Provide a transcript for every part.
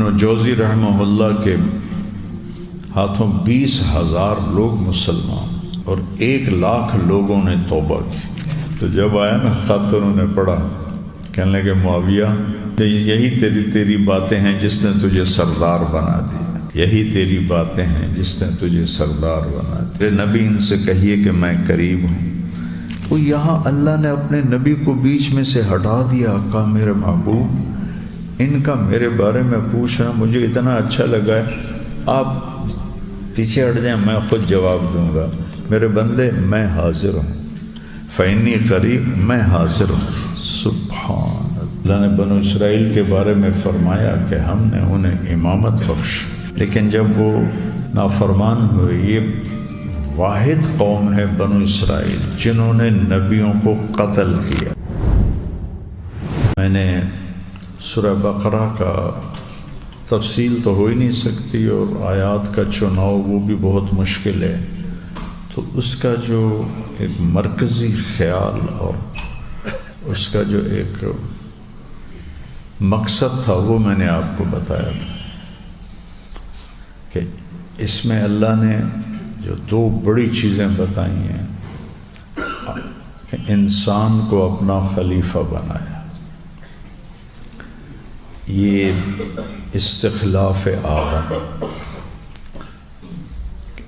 ابن جوزی رحمہ اللہ کے ہاتھوں 20,000 لوگ مسلمان اور 1,00,000 لوگوں نے توبہ کی۔ تو جب آیا نا خط انہوں نے پڑھا، کہنے لگے معاویہ یہی تیری باتیں ہیں جس نے تجھے سردار بنا دیا، یہی تیری باتیں ہیں جس نے تجھے سردار بنا دیا۔ میرے نبی ان سے کہیے کہ میں قریب ہوں۔ وہ یہاں اللہ نے اپنے نبی کو بیچ میں سے ہٹا دیا، کہا میرے محبوب ان کا میرے بارے میں پوچھنا مجھے اتنا اچھا لگا ہے، آپ پیچھے ہٹ جائیں، میں خود جواب دوں گا۔ میرے بندے میں حاضر ہوں، فإنی قریب، میں حاضر ہوں۔ سبحان اللہ نے بنو اسرائیل کے بارے میں فرمایا کہ ہم نے انہیں امامت بخش، لیکن جب وہ نافرمان ہوئے، یہ واحد قوم ہے بنو اسرائیل جنہوں نے نبیوں کو قتل کیا۔ میں نے سورہ بقرہ کا تفصیل تو ہو ہی نہیں سکتی، اور آیات کا چناؤ وہ بھی بہت مشکل ہے، تو اس کا جو ایک مرکزی خیال اور اس کا جو ایک مقصد تھا وہ میں نے آپ کو بتایا تھا کہ اس میں اللہ نے جو 2 بڑی چیزیں بتائی ہیں کہ انسان کو اپنا خلیفہ بنایا، یہ استخلاف آدم،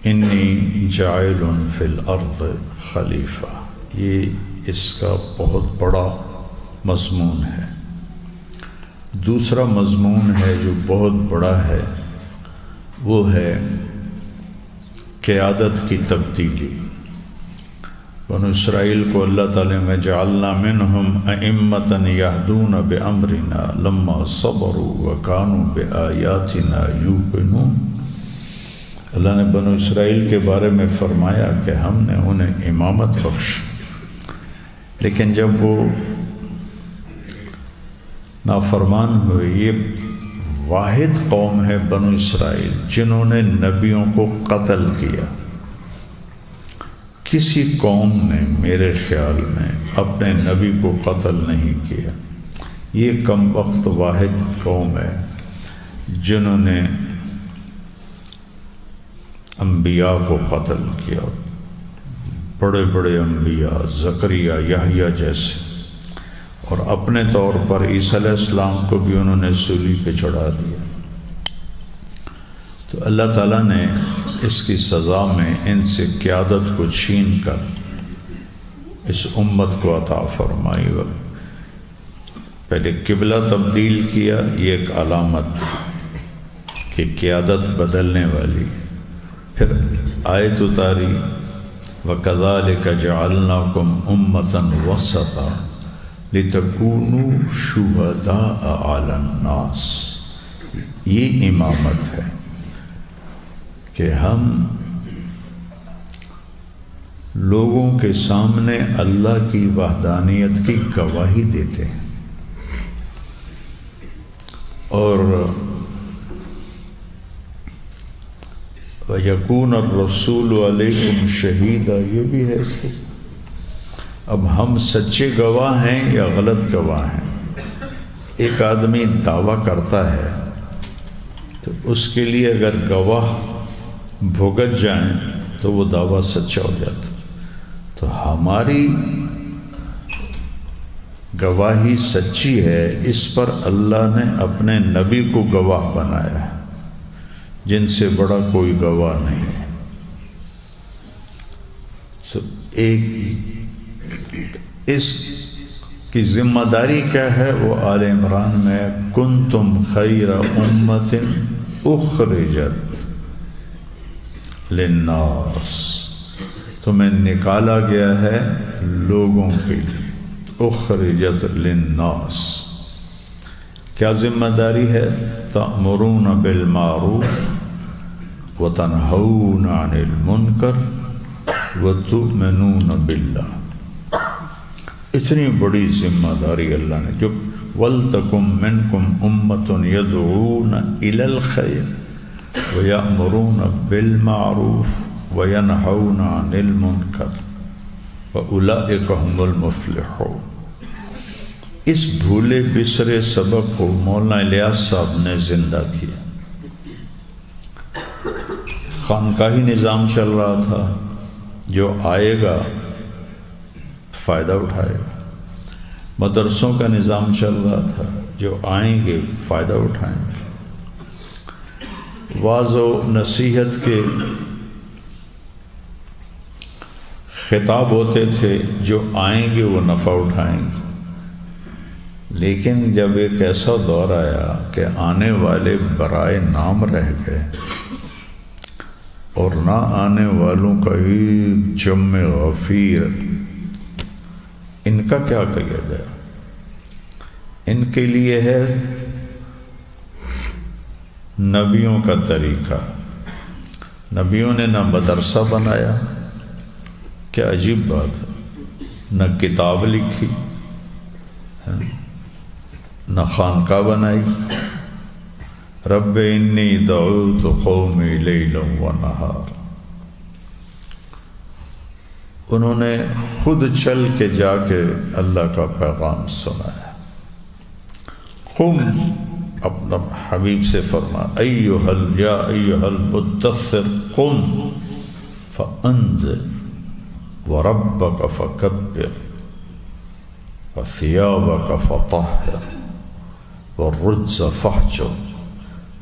انی جاعل فی الارض خلیفہ، یہ اس کا بہت بڑا مضمون ہے۔ دوسرا مضمون ہے جو بہت بڑا ہے، وہ ہے قیادت کی تبدیلی۔ بنو اسرائیل کو اللہ تعالیٰ میں جعلنا منہم ائمۃ یہدون بامرنا لما صبروا وکانوا بآیاتنا یوقنون۔ اللہ نے بنو اسرائیل کے بارے میں فرمایا کہ ہم نے انہیں امامت بخش، لیکن جب وہ نافرمان ہوئے، یہ واحد قوم ہے بنو اسرائیل جنہوں نے نبیوں کو قتل کیا۔ کسی قوم نے میرے خیال میں اپنے نبی کو قتل نہیں کیا، یہ کم وقت واحد قوم ہے جنہوں نے انبیاء کو قتل کیا، بڑے بڑے انبیاء زکریا، یحییٰ جیسے، اور اپنے طور پر عیسیٰ علیہ السلام کو بھی انہوں نے صلیب پہ چڑھا دیا۔ تو اللہ تعالیٰ نے اس کی سزا میں ان سے قیادت کو چھین کر اس امت کو عطا فرمائی۔ پہلے قبلہ تبدیل کیا، یہ ایک علامت کہ قیادت بدلنے والی، پھر آیت اتاری وَكَذَلِكَ جَعَلْنَاكُمْ أُمَّةً وَسَطًا لِتَكُونُوا شُهَدَاءَ عَلَى النَّاسِ۔ یہ امامت ہے کہ ہم لوگوں کے سامنے اللہ کی وحدانیت کی گواہی دیتے ہیں، اور وَيَكُونَ الرَّسُولُ عَلَيْكُمْ شَهِيدًا، یہ بھی ہے اس کے ساتھ۔ اب ہم سچے گواہ ہیں یا غلط گواہ ہیں؟ ایک آدمی دعویٰ کرتا ہے تو اس کے لیے اگر گواہ بھگت جائیں تو وہ دعویٰ سچا ہو جاتا۔ تو ہماری گواہی سچی ہے، اس پر اللہ نے اپنے نبی کو گواہ بنایا ہے، جن سے بڑا کوئی گواہ نہیں۔ تو ایک اس کی ذمہ داری کیا ہے؟ وہ آل عمران میں کنتم خیر امت اخرجت للناس، تمہیں نکالا گیا ہے لوگوں کے لیے، اخرجت للناس۔ کیا ذمہ داری ہے؟ تأمرون بالمعروف وتنہون عن المنکر وتؤمنون باللہ۔ اتنی بڑی ذمہ داری اللہ نے، جو وَلْتَكُمْ مِنْكُمْ أُمَّةٌ يَدْعُونَ إِلَى الْخَيْرِ وَيَأْمُرُونَ بِالْمَعْرُوفِ وَيَنْهَوْنَ عَنِ الْمُنْكَرِ وَأُولَئِكَ هُمُ الْمُفْلِحُونَ۔ اس بھولے بسرے سبق کو مولانا الیاس صاحب نے زندہ کیا۔ خانقاہی نظام چل رہا تھا، جو آئے گا فائدہ اٹھائے گا۔ مدرسوں کا نظام چل رہا تھا، جو آئیں گے فائدہ اٹھائیں گے۔ واعظ و نصیحت کے خطاب ہوتے تھے، جو آئیں گے وہ نفع اٹھائیں گے۔ لیکن جب ایک ایسا دور آیا کہ آنے والے برائے نام رہ گئے اور نہ آنے والوں کا ایک جم غفیر، ان کا کیا کیا جائے؟ ان کے لیے ہے نبیوں کا طریقہ۔ نبیوں نے نہ مدرسہ بنایا، کیا عجیب بات ہے، نہ کتاب لکھی، نہ خانقاہ بنائی۔ رب انی دعوت قومی لیلا و نہار، انہوں نے خود چل کے جا کے اللہ کا پیغام سنایا۔ قم، اپنا حبیب سے فرما، یا ایھا المدثر قم فانذر وربک فکبر وثیابک فطہر والرجز فاہجر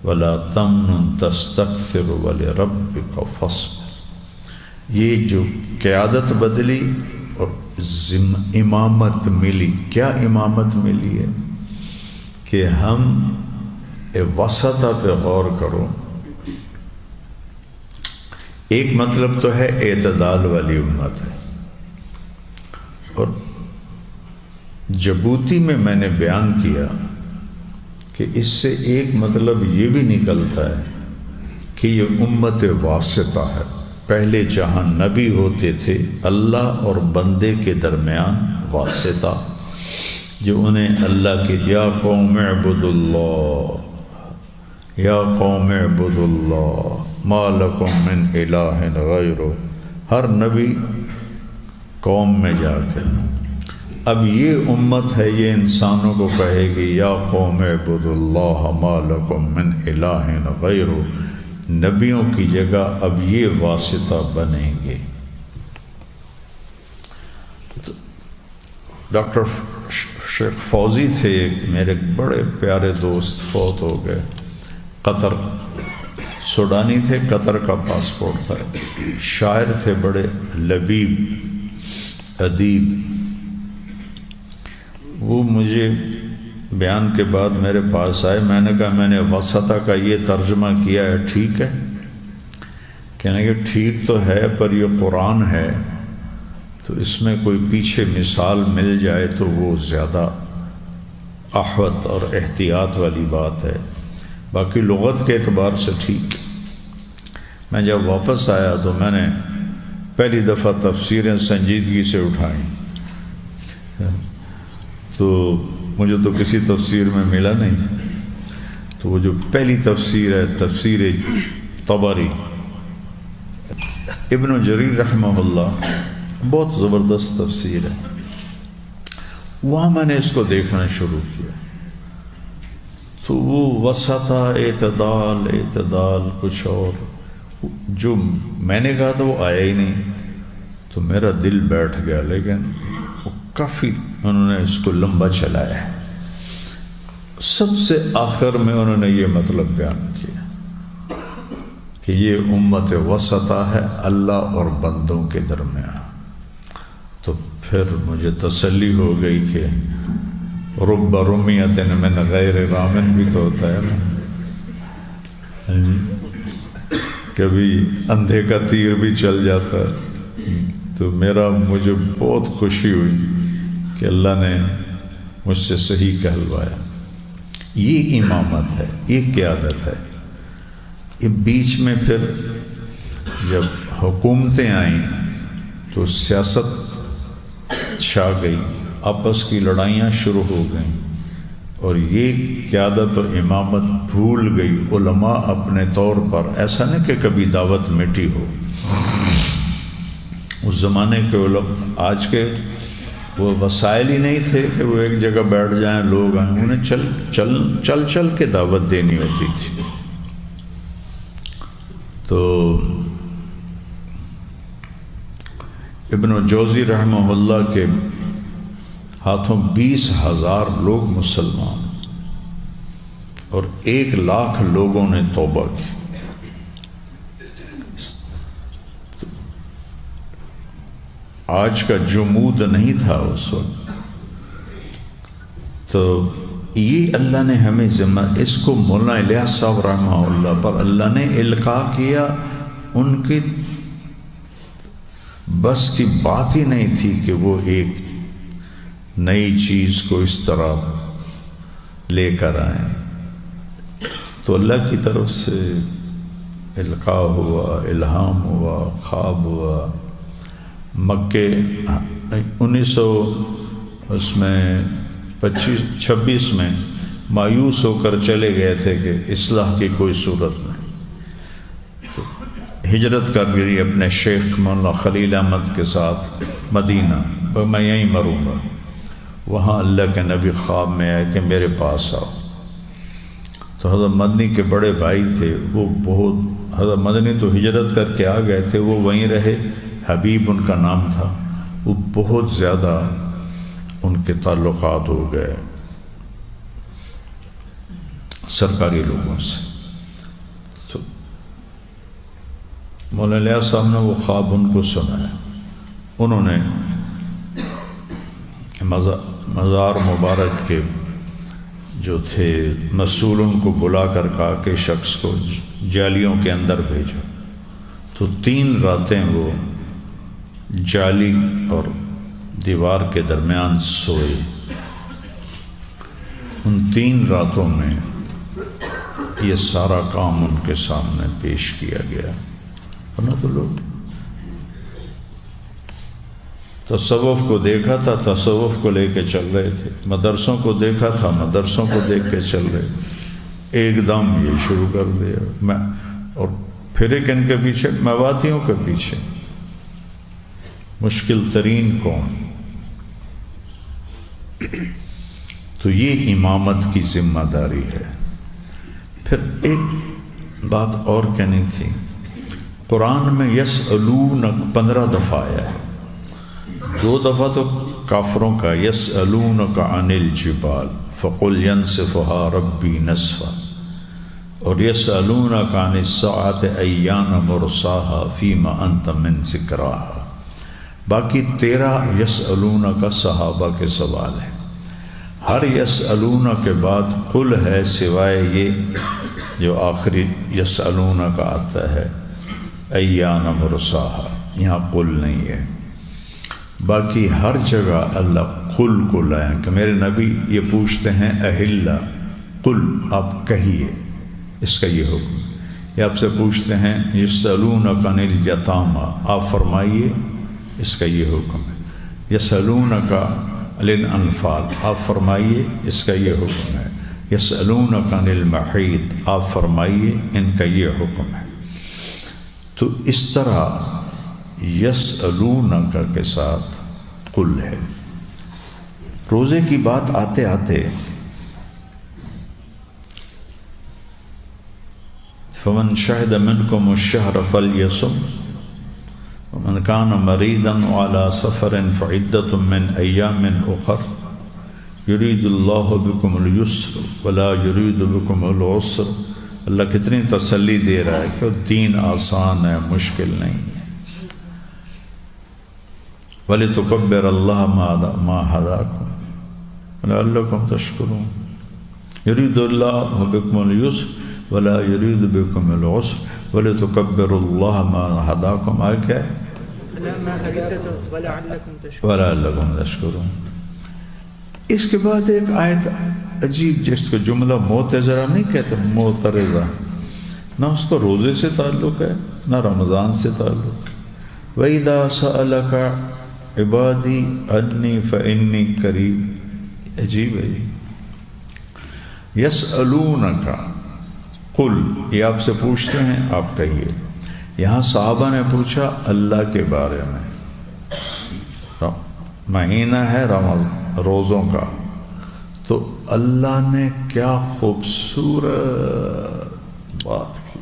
ولا تمنن تستکثر ولربک فاصبر۔ یہ جو قیادت بدلی اور امامت ملی، کیا امامت ملی ہے کہ ہم وسطہ پہ غور کرو۔ ایک مطلب تو ہے اعتدال والی امت ہے، اور جبوتی میں نے بیان کیا کہ اس سے ایک مطلب یہ بھی نکلتا ہے کہ یہ امت واسطہ ہے۔ پہلے جہاں نبی ہوتے تھے، اللہ اور بندے کے درمیان واسطہ، جو انہیں اللہ کی یا قوم اعبدوا اللہ، یا قوم اعبدوا اللہ ما لکم من الہ غیرہ، ہر نبی قوم میں جا کے۔ اب یہ امت ہے، یہ انسانوں کو کہے گی یا قوم اعبدوا اللہ ما لکم من الہ غیرہ۔ نبیوں کی جگہ اب یہ واسطہ بنیں گے۔ ڈاکٹر شیخ فوزی تھے، میرے بڑے پیارے دوست، فوت ہو گئے۔ قطر، سوڈانی تھے، قطر کا پاسپورٹ تھا۔ شاعر تھے، بڑے لبیب ادیب۔ وہ مجھے بیان کے بعد میرے پاس آئے، میں نے کہا میں نے وسطہ کا یہ ترجمہ کیا ہے، ٹھیک ہے؟ کہنے کہ ٹھیک تو ہے، پر یہ قرآن ہے تو اس میں کوئی پیچھے مثال مل جائے تو وہ زیادہ احوط اور احتیاط والی بات ہے، باقی لغت کے اعتبار سے ٹھیک۔ میں جب واپس آیا تو میں نے پہلی دفعہ تفسیریں سنجیدگی سے اٹھائیں، تو مجھے تو کسی تفسیر میں ملا نہیں، تو وہ جو پہلی تفسیر ہے تفسیر طبری، ابن جریر رحمہ اللہ، بہت زبردست تفسیر ہے۔ وہاں میں نے اس کو دیکھنا شروع کیا تو وہ وسطہ، اعتدال کچھ اور، جو میں نے کہا تھا وہ آیا ہی نہیں، تو میرا دل بیٹھ گیا۔ لیکن کافی انہوں نے اس کو لمبا چلایا ہے۔ سب سے آخر میں انہوں نے یہ مطلب بیان کیا کہ یہ امت وسطہ ہے اللہ اور بندوں کے درمیان۔ تو پھر مجھے تسلی ہو گئی کہ رب رمیۃ من غیر رامن بھی تو ہوتا ہے نا، کبھی اندھے کا تیر بھی چل جاتا ہے۔ تو مجھے بہت خوشی ہوئی کہ اللہ نے مجھ سے صحیح کہلوایا۔ یہ امامت ہے، یہ قیادت ہے۔ یہ بیچ میں پھر جب حکومتیں آئیں تو سیاست چھا گئی، آپس کی لڑائیاں شروع ہو گئیں، اور یہ قیادت و امامت بھول گئی۔ علماء اپنے طور پر، ایسا نہیں کہ کبھی دعوت مٹی ہو، اس زمانے کے علماء، آج کے وہ وسائل ہی نہیں تھے کہ وہ ایک جگہ بیٹھ جائیں، لوگ آئیں، انہیں چل کے دعوت دینی ہوتی تھی۔ تو ابن جوزی رحمہ اللہ کے ہاتھوں 20,000 لوگ مسلمان اور 1,00,000 لوگوں نے توبہ کی۔ آج کا جمود نہیں تھا اس وقت، تو یہ اللہ نے ہمیں ذمہ، اس کو مولانا الیاس صاحب رحمہ اللہ پر اللہ نے القاء کیا۔ ان کی بس کی بات ہی نہیں تھی کہ وہ ایک نئی چیز کو اس طرح لے کر آئیں، تو اللہ کی طرف سے القاء ہوا، الہام ہوا، خواب ہوا۔ مکے 1926 میں مایوس ہو کر چلے گئے تھے کہ اصلاح کی کوئی صورت نہیں، تو ہجرت کر گئی اپنے شیخ مولانا خلیل احمد کے ساتھ مدینہ، میں یہیں مروں گا۔ وہاں اللہ کے نبی خواب میں آئے کہ میرے پاس آؤ، تو حضرت مدنی کے بڑے بھائی تھے، وہ بہت، حضرت مدنی تو ہجرت کر کے آ گئے تھے، وہ وہیں رہے، حبیب ان کا نام تھا، وہ بہت زیادہ ان کے تعلقات ہو گئے سرکاری لوگوں سے۔ تو مولانا الیاس صاحب نے وہ خواب ان کو سنایا، انہوں نے مزار مبارک کے جو تھے مسئول ان کو بلا کر کہا کہ شخص کو جالیوں کے اندر بھیجو، تو 3 راتیں وہ جالی اور دیوار کے درمیان سوئے۔ ان 3 راتوں میں یہ سارا کام ان کے سامنے پیش کیا گیا۔ ورنہ تو لوگ تصوف کو دیکھا تھا، تصوف کو لے کے چل رہے تھے، مدرسوں کو دیکھا تھا، مدرسوں کو دیکھ کے چل رہے، ایک دم یہ شروع کر دیا اور پھر کن کے پیچھے، میواتیوں کے پیچھے۔ مشکل ترین قوم۔ تو یہ امامت کی ذمہ داری ہے۔ پھر ایک بات اور کہنی تھی، قرآن میں یسألونک 15 دفعہ آیا ہے، 2 دفعہ تو کافروں کا یسألونک عن الجبال فقل ينسفها ربی نسفا، اور یسألونک عن الساعة ایان مرساها فیما انت من ذکراها۔ باقی 13 یسألونک کا صحابہ کے سوال ہیں۔ ہر یسألونک کے بعد قل ہے، سوائے یہ جو آخری یسألونک آتا ہے ایان مرساها، یہاں قل نہیں ہے۔ باقی ہر جگہ اللہ قل کو لائیں کہ میرے نبی یہ پوچھتے ہیں اہلا، قل آپ کہیے، اس کا یہ حکم۔ یہ آپ سے پوچھتے ہیں یسألونک عن الیتامی، آپ فرمائیے، اس کا یہ حکم ہے۔ یسألونک عن الانفال، آپ فرمائیے، اس کا یہ حکم ہے۔ یسألونک عن المحیط، آپ فرمائیے، ان کا یہ حکم ہے۔ تو اس طرح یسألونک کے ساتھ قل ہے۔ روزے کی بات آتے آتے فمن شہد منکم الشہر فلیصم ومن کان مریضا علی سفر فعدۃ من ایام اخر یرید اللہ بکم اليسر ولا یرید بکم العسر۔ اللہ کتنی تسلی دے رہا ہے کہ دین آسان ہے، مشکل نہیں ہے۔ وَلِتُكَبِّرَ اللَّهَ مَا هَدَاكُمْ وَلَعَلَّكُمْ تَشْكُرُونَ يُرِيدُ اللَّهُ بِكُمُ الْيُسْرَ وَلَا يُرِيدُ بِكُمُ الْعُسْرَ وَلِتُكَبِّرُ اللَّهَ مَا هَدَاكُمْ۔ آئے کیا وَلَعَلَّكُمْ تَشْكُرُونَ۔ اس کے بعد ایک آیت عجیب، جس کو جملہ معتذرہ نہیں کہتے، معترضہ، نہ اس کو روزے سے تعلق ہے نہ رمضان سے تعلق ہے۔ وَإِذَا سَأَلَكَ عِبَادِي عَنِّي فَإِنِّي قَرِيبٌ۔ عجیب ہے جی۔ یسألونک قل، یہ آپ سے پوچھتے ہیں، آپ کہیے۔ یہاں صحابہ نے پوچھا اللہ کے بارے میں، مہینہ ہے روزوں کا، تو اللہ نے کیا خوبصورت بات کی،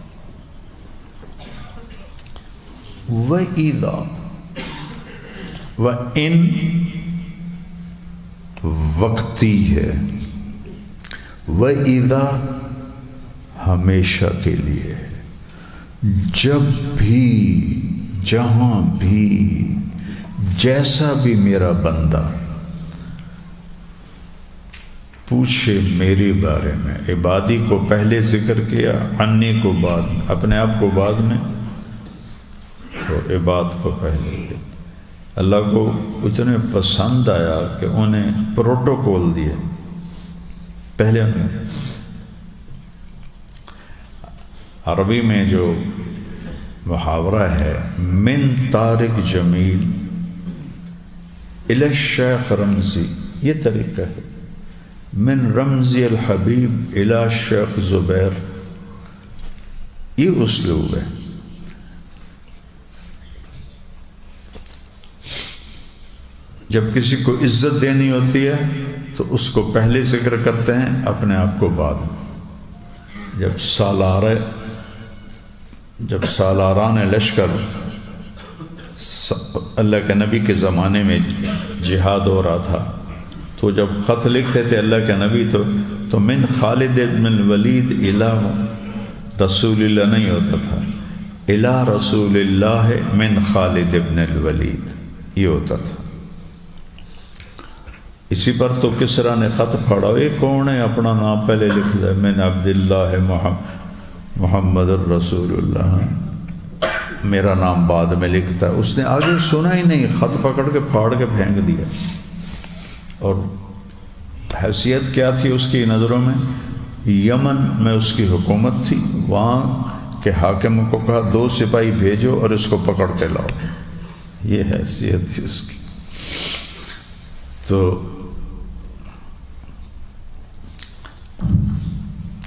وَإِذَا وَإِن وقتی ہے، وَإِذَا ہمیشہ کے لیے ہے، جب بھی، جہاں بھی، جیسا بھی میرا بندہ پوچھے میرے بارے میں، عبادی کو پہلے ذکر کیا، انی کو بعد میں، اپنے آپ کو بعد میں، تو عباد کو پہلے کیا۔ اللہ کو اتنے پسند آیا کہ انہیں پروٹوکول دیے پہلے انہیں۔ عربی میں جو محاورہ ہے، من طارق جمیل الی الشیخ رمزی، یہ طریقہ ہے، من رمزی الحبیب الی الشیخ زبیر، یہ اسلوب ہے۔ جب کسی کو عزت دینی ہوتی ہے تو اس کو پہلے ذکر کرتے ہیں، اپنے آپ کو بعد میں۔ جب سالاران لشکر اللہ کے نبی کے زمانے میں جہاد ہو رہا تھا، تو جب خط لکھتے تھے اللہ کے نبی تو من خالد بن الولید الی رسول اللہ نہیں ہوتا تھا، الی رسول اللہ من خالد بن الولید یہ ہوتا تھا۔ اسی پر تو کسرا نے خط پھاڑا، یہ کون ہے، اپنا نام پہلے لکھ دے، من عبداللہ محمد الرسول اللہ، میرا نام بعد میں لکھتا ہے۔ اس نے آگے سنا ہی نہیں، خط پکڑ کے پھاڑ کے پھینک دیا۔ اور حیثیت کیا تھی اس کی نظروں میں؟ یمن میں اس کی حکومت تھی، وہاں کے حاکم کو کہا 2 سپاہی بھیجو اور اس کو پکڑ کے لاؤ، یہ حیثیت تھی اس کی۔ تو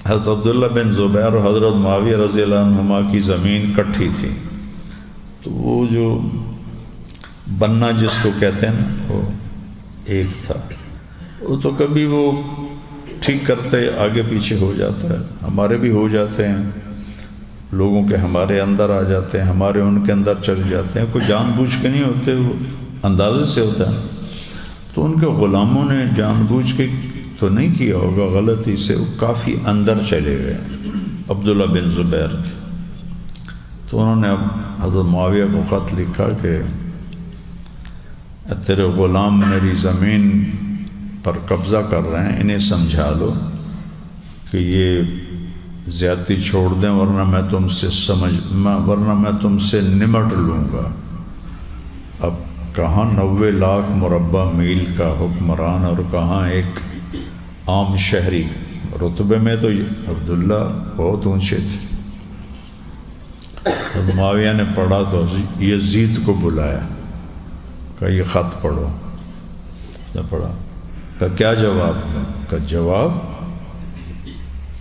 حضرت عبداللہ بن زبیر اور حضرت معاویہ رضی اللہ عنہما کی زمین کٹھی تھی، تو وہ جو بننا جس کو کہتے ہیں نا، وہ ایک تھا، وہ تو کبھی وہ ٹھیک کرتے آگے پیچھے ہو جاتا ہے، ہمارے بھی ہو جاتے ہیں، لوگوں کے ہمارے اندر آ جاتے ہیں، ہمارے ان کے اندر چل جاتے ہیں، کوئی جان بوجھ کے نہیں ہوتے، وہ اندازے سے ہوتا ہے۔ تو ان کے غلاموں نے جان بوجھ کے تو نہیں کیا ہوگا، غلطی سے وہ کافی اندر چلے گئے عبداللہ بن زبیر کے۔ تو انہوں نے اب حضرت معاویہ کو خط لکھا کہ تیرے غلام میری زمین پر قبضہ کر رہے ہیں، انہیں سمجھا لو کہ یہ زیادتی چھوڑ دیں، ورنہ میں تم سے نمٹ لوں گا۔ اب کہاں 90 لاکھ مربع میل کا حکمران اور کہاں ایک عام شہری، رتبے میں تو عبداللہ بہت اونچے تھے۔ معاویہ نے پڑھا تو یزید کو بلایا، کہا یہ خط پڑھو، نے پڑھا، کہا کیا جواب ہے؟ کہا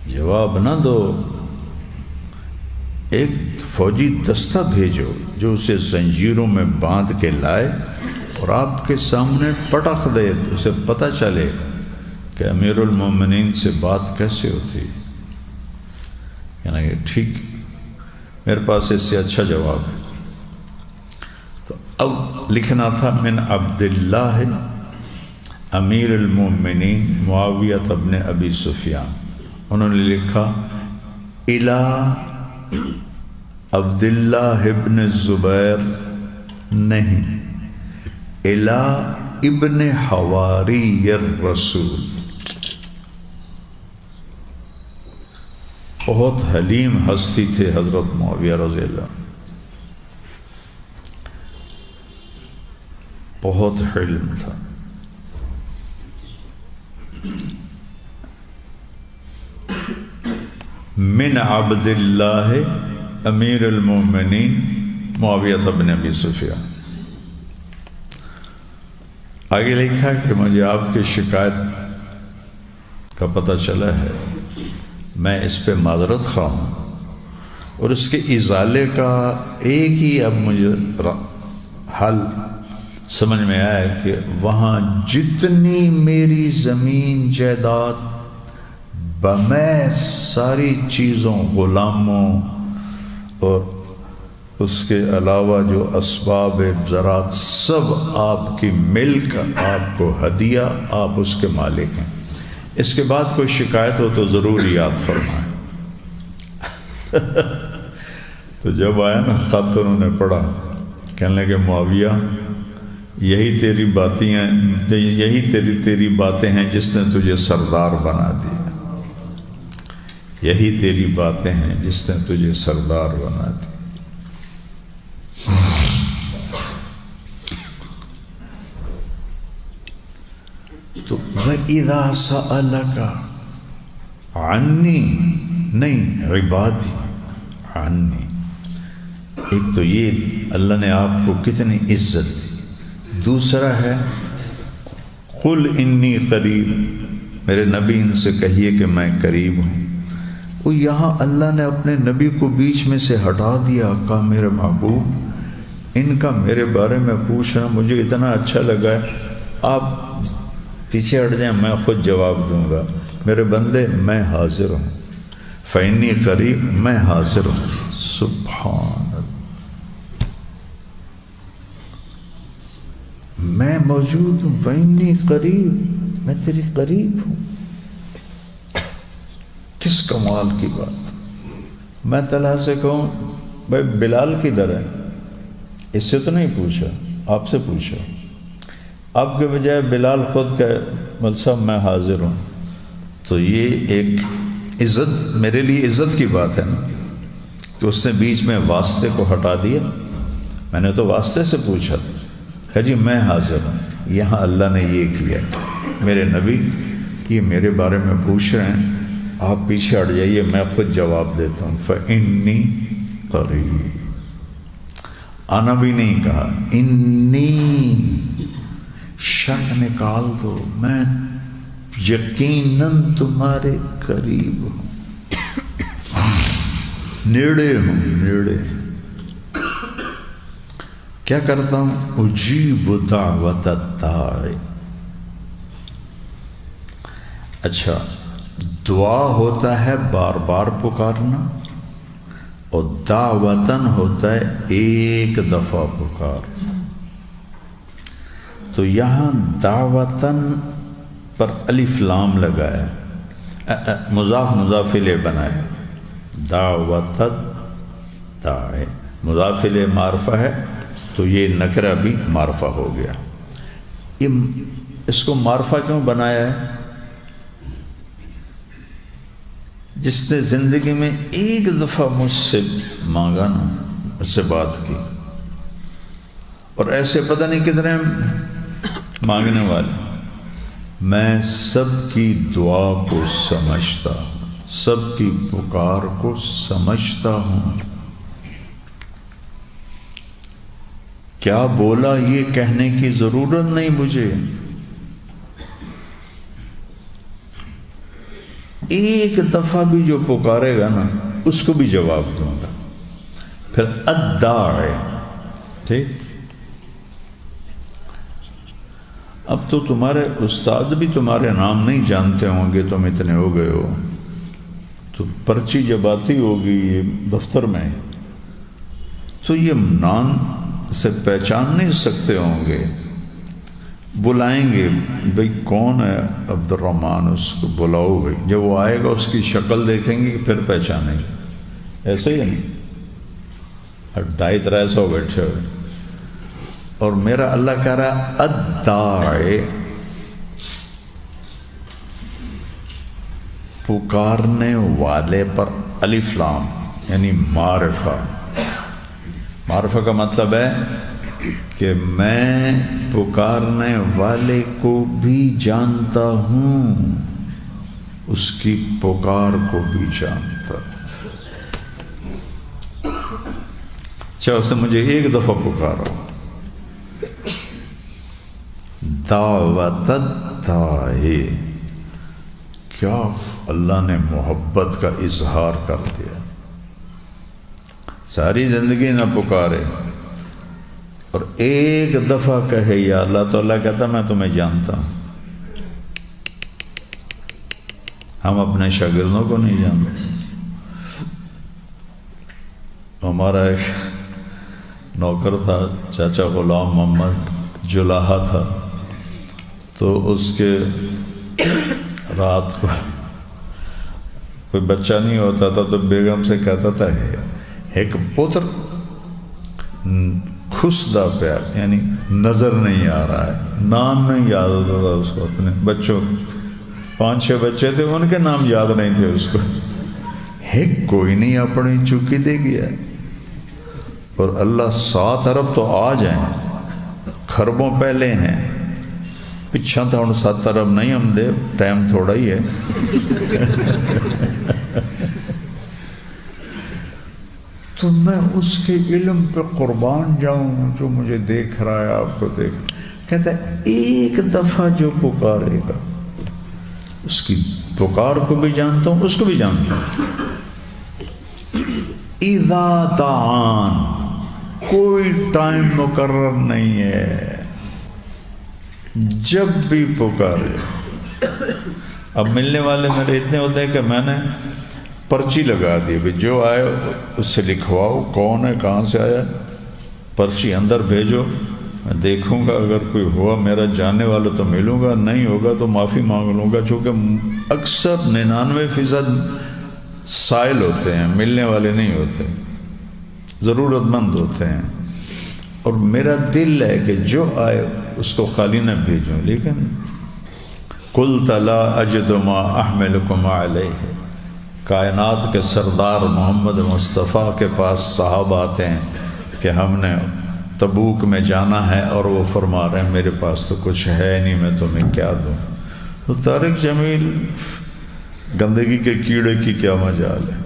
جواب نہ دو، ایک فوجی دستہ بھیجو جو اسے زنجیروں میں باندھ کے لائے اور آپ کے سامنے پٹخ دے، اسے پتہ چلے کہ امیر المومنین سے بات کیسے ہوتی۔ کہ ٹھیک، میرے پاس اس سے اچھا جواب ہے۔ تو اب لکھنا تھا من عبداللہ امیر المومنین معاویہ ابن ابی سفیان، انہوں نے لکھا الی عبداللہ ابن الزبیر نہیں، الی ابن حواری الرسول۔ بہت حلیم ہستی تھے حضرت معاویہ رضی اللہ، بہت حلم تھا۔ من عبد اللہ امیر المومنین معاویہ بن ابی سفیان۔ آگے لکھا کہ مجھے آپ کی شکایت کا پتہ چلا ہے، میں اس پہ معذرت خواہ ہوں، اور اس کے ازالے کا ایک ہی اب مجھے حل سمجھ میں آیا کہ وہاں جتنی میری زمین جائیداد بمیں ساری چیزوں غلاموں اور اس کے علاوہ جو اسباب زراعت سب آپ کی ملک، آپ کو ہدیہ، آپ اس کے مالک ہیں۔ اس کے بعد کوئی شکایت ہو تو ضرور یاد فرمائیں۔ تو جب آیا نا خط انہوں نے پڑھا، کہنے لگے معاویہ یہی تیری باتیں ہیں، یہی تیری باتیں ہیں جس نے تجھے سردار بنا دیا، یہی تیری باتیں ہیں جس نے تجھے سردار بنا دیا۔ تو وَإِذَا سَأَلَكَ عَنِّي نہیں عبادی عنی، ایک تو یہ اللہ نے آپ کو کتنی عزت دی، دوسرا ہے قُلْ إِنِّي قریب، میرے نبی ان سے کہیے کہ میں قریب ہوں۔ وہ یہاں اللہ نے اپنے نبی کو بیچ میں سے ہٹا دیا، کہا میرے محبوب ان کا میرے بارے میں پوچھنا مجھے اتنا اچھا لگا ہے، آپ پیچھے ہٹ جائیں، میں خود جواب دوں گا۔ میرے بندے میں حاضر ہوں، فإنی قریب، میں حاضر ہوں۔ سبحان اللہ، میں موجود ہوں، فإنی قریب، میں تیری قریب ہوں۔ کس کمال کی بات! میں طلحہ سے کہوں بھائی بلال کدھر ہے، اس سے تو نہیں پوچھا، آپ سے پوچھا، آپ کے بجائے بلال خود کہے مول صاحب میں حاضر ہوں، تو یہ ایک عزت، میرے لیے عزت کی بات ہے نا کہ اس نے بیچ میں واسطے کو ہٹا دیا۔ میں نے تو واسطے سے پوچھا تھا کہ جی میں حاضر ہوں، یہاں اللہ نے یہ کیا، میرے نبی یہ میرے بارے میں پوچھ رہے ہیں، آپ پیچھے ہٹ جائیے، میں خود جواب دیتا ہوں۔ فإنی قریب، آنا بھی نہیں کہا، انی، شک نکال دو، میں یقیناً تمہارے قریب ہوں، نیڑے ہوں، نیڑے۔ کیا کرتا ہوں؟ اجیب دعوت الداعی۔ اچھا، دعا ہوتا ہے بار بار پکارنا، اور دعوتاً ہوتا ہے ایک دفعہ پکارنا۔ تو یہاں دعوتاً پر الف لام لگایا، مضاف مضاف الیہ بنایا، دعوت داعی مضاف الیہ معرفہ ہے تو یہ نکرہ بھی معرفہ ہو گیا۔ اس کو معرفہ کیوں بنایا ہے؟ جس نے زندگی میں ایک دفعہ مجھ سے مانگا نا، مجھ سے بات کی، اور ایسے پتہ نہیں کتنے مانگنے والے، میں سب کی دعا کو سمجھتا ہوں، سب کی پکار کو سمجھتا ہوں۔ کیا بولا یہ کہنے کی ضرورت نہیں مجھے، ایک دفعہ بھی جو پکارے گا نا اس کو بھی جواب دوں گا۔ پھر الداعی، ٹھیک۔ اب تو تمہارے استاد بھی تمہارے نام نہیں جانتے ہوں گے، تم اتنے ہو گئے ہو، تو پرچی جب آتی ہوگی یہ دفتر میں تو یہ نام سے پہچان نہیں سکتے ہوں گے، بلائیں گے بھئی کون ہے عبد الرحمن، اس کو بلاؤ بھئی، جب وہ آئے گا اس کی شکل دیکھیں گے پھر پہچانیں گے، ایسے ہی نہیں 250-300 بیٹھے ہوئے، اور میرا اللہ کہہ رہا الداعی، پکارنے والے پر الف لام یعنی معرفہ۔ معرفہ کا مطلب ہے کہ میں پکارنے والے کو بھی جانتا ہوں، اس کی پکار کو بھی جانتا ہوں۔ اچھا، اس نے مجھے ایک دفعہ پکارا، دعوت الداعی، کیا اللہ نے محبت کا اظہار کر دیا۔ ساری زندگی نہ پکارے، اور ایک دفعہ کہے یا اللہ تو اللہ کہتا میں تمہیں جانتا ہوں. ہم اپنے شاگردوں کو نہیں جانتے. ہمارا ایک نوکر تھا چاچا غلام محمد جلاحہ تھا، تو اس کے رات کو کوئی بچہ نہیں ہوتا تھا تو بیگم سے کہتا تھا ایک پتر خسدہ پیار، یعنی نظر نہیں آ رہا ہے، نام نہیں یاد ہوتا تھا اس کو. اپنے بچوں 5-6 بچے تھے، ان کے نام یاد نہیں تھے اس کو. کوئی نہیں اپنی چکی دے گیا. اور اللہ 7 ارب تو آ جائیں، خربوں پہلے ہیں، پچھا تھا ہوں 7 ارب نہیں ہم دے، ٹائم تھوڑا ہی ہے. تو میں اس کے علم پہ قربان جاؤں جو مجھے دیکھ رہا ہے، آپ کو دیکھ رہا ہے. کہتا ہے ایک دفعہ جو پکارے گا، اس کی پکار کو بھی جانتا ہوں، اس کو بھی جانتا ہوں. اذا دعان، کوئی ٹائم مقرر نہیں ہے، جب بھی پکارے. اب ملنے والے میرے اتنے ہوتے ہیں کہ میں نے پرچی لگا دی، بھی جو آئے اس سے لکھواؤ کون ہے، کہاں سے آیا، پرچی اندر بھیجو، میں دیکھوں گا، اگر کوئی ہوا میرا جاننے والا تو ملوں گا، نہیں ہوگا تو معافی مانگ لوں گا. چونکہ اکثر 99% سائل ہوتے ہیں، ملنے والے نہیں ہوتے، ضرورت مند ہوتے ہیں. اور میرا دل ہے کہ جو آئے اس کو خالی نہ بھیجوں. لیکن قلت لا اجد ما احملکم علیہ، کائنات کے سردار محمد مصطفیٰ کے پاس صحابہ آتے ہیں کہ ہم نے تبوک میں جانا ہے، اور وہ فرما رہے ہیں میرے پاس تو کچھ ہے نہیں، میں تمہیں کیا دوں. تو طارق جمیل گندگی کے کیڑے کی کیا مجال ہے.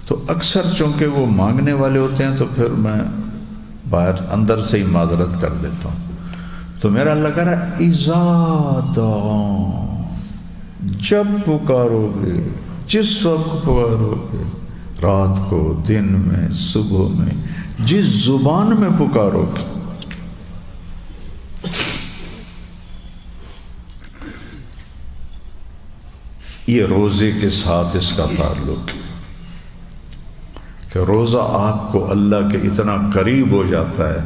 تو اکثر چونکہ وہ مانگنے والے ہوتے ہیں تو پھر میں باہر اندر سے ہی معذرت کر دیتا ہوں. تو میرا اللہ کہہ رہا ہے اذا دعان، جب پکارو گے، جس وقت پکارو گے، رات کو، دن میں، صبح میں، جس زبان میں پکارو گے. یہ روزے کے ساتھ اس کا تعلق ہے کہ روزہ آپ کو اللہ کے اتنا قریب ہو جاتا ہے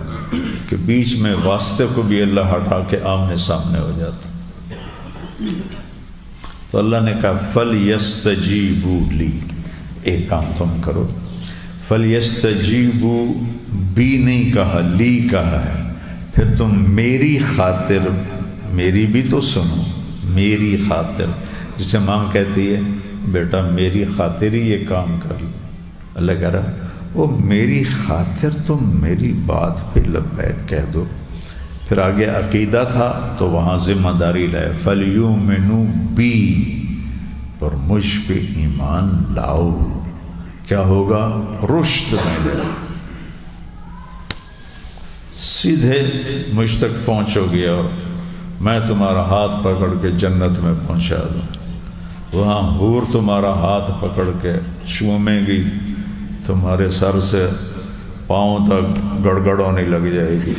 کہ بیچ میں واسطے کو بھی اللہ ہٹا کے آمنے سامنے ہو جاتا ہے. تو اللہ نے کہا فَلْيَسْتَجِيبُوا لِي، ایک کام تم کرو. فَلْيَسْتَجِيبُوا بھی نہیں کہا، لی کہا ہے. پھر تم میری خاطر، میری بھی تو سنو، میری خاطر، جسے ماں کہتی ہے بیٹا میری خاطر ہی یہ کام کر لو. اللہ کہہ رہا وہ میری خاطر تم میری بات پہ لبیک کہہ دو. پھر آگے عقیدہ تھا تو وہاں ذمہ داری لائے فَلْيُؤْمِنُوا بِی، اور مجھ پہ ایمان لاؤ. کیا ہوگا؟ رشد ملے، سیدھے مجھ تک پہنچو گے اور میں تمہارا ہاتھ پکڑ کے جنت میں پہنچا دوں. وہاں حور تمہارا ہاتھ پکڑ کے چومے گی، تمہارے سر سے پاؤں تک گڑگڑ ہونے لگ جائے گی.